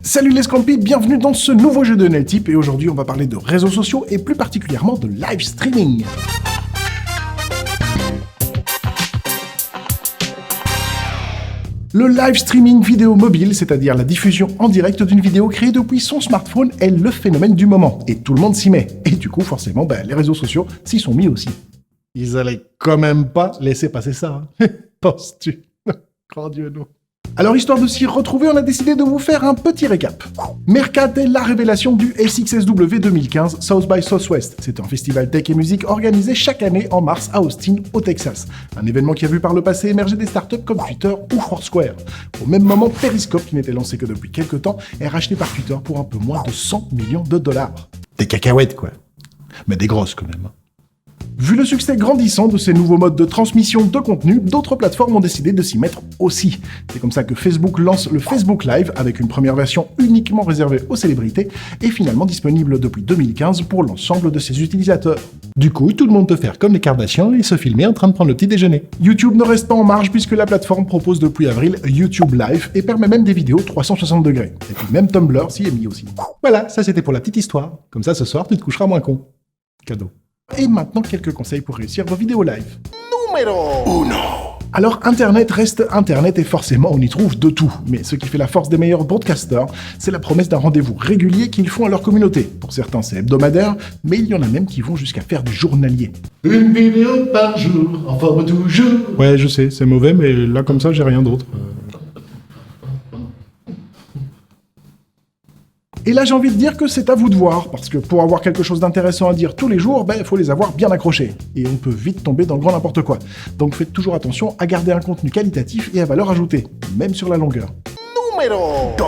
Salut les Scrampy, bienvenue dans ce nouveau jeu de NLTip et aujourd'hui on va parler de réseaux sociaux et plus particulièrement de live streaming. Le live streaming vidéo mobile, c'est-à-dire la diffusion en direct d'une vidéo créée depuis son smartphone, est le phénomène du moment et tout le monde s'y met. Et du coup forcément, les réseaux sociaux s'y sont mis aussi. Ils allaient quand même pas laisser passer ça, hein. Penses-tu? Grand Dieu, non. Alors, histoire de s'y retrouver, on a décidé de vous faire un petit récap. Mercat est la révélation du SXSW 2015 South by Southwest. C'est un festival tech et musique organisé chaque année en mars à Austin, au Texas. Un événement qui a vu par le passé émerger des startups comme Twitter ou Foursquare. Au même moment, Periscope, qui n'était lancé que depuis quelques temps, est racheté par Twitter pour un peu moins de 100 millions de dollars. Des cacahuètes, quoi. Mais des grosses, quand même. Vu le succès grandissant de ces nouveaux modes de transmission de contenu, d'autres plateformes ont décidé de s'y mettre aussi. C'est comme ça que Facebook lance le Facebook Live avec une première version uniquement réservée aux célébrités et finalement disponible depuis 2015 pour l'ensemble de ses utilisateurs. Du coup, tout le monde peut faire comme les Kardashians et se filmer en train de prendre le petit déjeuner. YouTube ne reste pas en marge puisque la plateforme propose depuis avril YouTube Live et permet même des vidéos 360 degrés. Et puis même Tumblr s'y est mis aussi. Voilà, ça c'était pour la petite histoire. Comme ça ce soir, tu te coucheras moins con. Cadeau. Et maintenant, quelques conseils pour réussir vos vidéos live. Numéro 1. Alors, Internet reste Internet et forcément, on y trouve de tout. Mais ce qui fait la force des meilleurs broadcasters, c'est la promesse d'un rendez-vous régulier qu'ils font à leur communauté. Pour certains, c'est hebdomadaire, mais il y en a même qui vont jusqu'à faire du journalier. Une vidéo par jour, en forme toujours. Ouais, je sais, c'est mauvais, mais là, comme ça, j'ai rien d'autre. Et là, j'ai envie de dire que c'est à vous de voir, parce que pour avoir quelque chose d'intéressant à dire tous les jours, il faut les avoir bien accrochés. Et on peut vite tomber dans le grand n'importe quoi. Donc faites toujours attention à garder un contenu qualitatif et à valeur ajoutée, même sur la longueur. Numéro 2.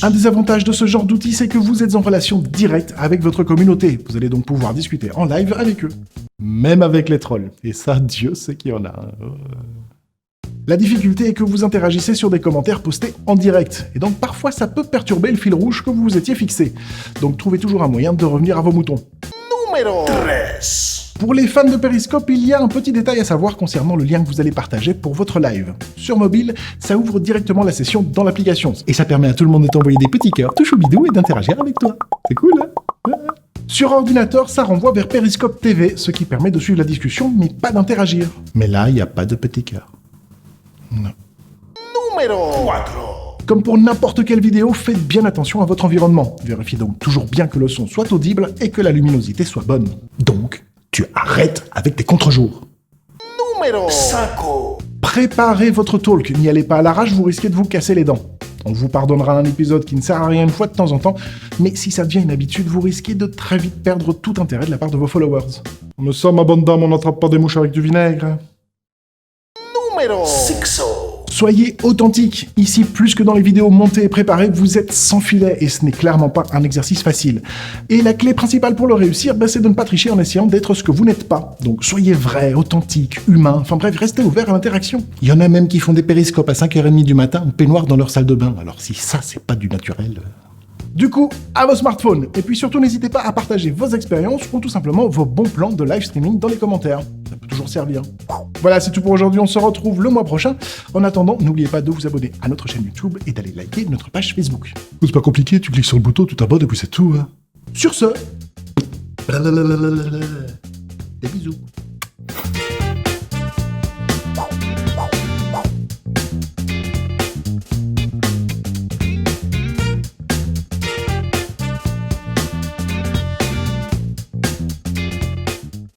Un des avantages de ce genre d'outil, c'est que vous êtes en relation directe avec votre communauté. Vous allez donc pouvoir discuter en live avec eux. Même avec les trolls. Et ça, Dieu sait qu'il y en a. La difficulté est que vous interagissez sur des commentaires postés en direct, et donc parfois ça peut perturber le fil rouge que vous vous étiez fixé. Donc trouvez toujours un moyen de revenir à vos moutons. Numéro 3. Pour les fans de Periscope, il y a un petit détail à savoir concernant le lien que vous allez partager pour votre live. Sur mobile, ça ouvre directement la session dans l'application, et ça permet à tout le monde de t'envoyer des petits cœurs tout choubidou et d'interagir avec toi. C'est cool, hein? Sur ordinateur, ça renvoie vers Periscope TV, ce qui permet de suivre la discussion, mais pas d'interagir. Mais là, il n'y a pas de petits cœurs. Non. Numéro 4. Comme pour n'importe quelle vidéo, faites bien attention à votre environnement. Vérifiez donc toujours bien que le son soit audible et que la luminosité soit bonne. Donc, tu arrêtes avec tes contre-jours. Numéro 5. Préparez votre talk, n'y allez pas à l'arrache, vous risquez de vous casser les dents. On vous pardonnera un épisode qui ne sert à rien une fois de temps en temps, mais si ça devient une habitude, vous risquez de très vite perdre tout intérêt de la part de vos followers. Me sommes ma bonne dame, on n'attrape pas des mouches avec du vinaigre. Numéro 6. Soyez authentique. Ici, plus que dans les vidéos montées et préparées, vous êtes sans filet et ce n'est clairement pas un exercice facile. Et la clé principale pour le réussir, c'est de ne pas tricher en essayant d'être ce que vous n'êtes pas. Donc soyez vrai, authentique, humain, enfin bref, restez ouvert à l'interaction. Il y en a même qui font des périscopes à 5h30 du matin en peignoir dans leur salle de bain. Alors si ça, c'est pas du naturel... Du coup, à vos smartphones. Et puis surtout, n'hésitez pas à partager vos expériences ou tout simplement vos bons plans de live streaming dans les commentaires. Ça peut toujours servir. Voilà, c'est tout pour aujourd'hui. On se retrouve le mois prochain. En attendant, n'oubliez pas de vous abonner à notre chaîne YouTube et d'aller liker notre page Facebook. C'est pas compliqué, tu cliques sur le bouton, tu t'abonnes et puis c'est tout. Hein. Sur ce, des bisous.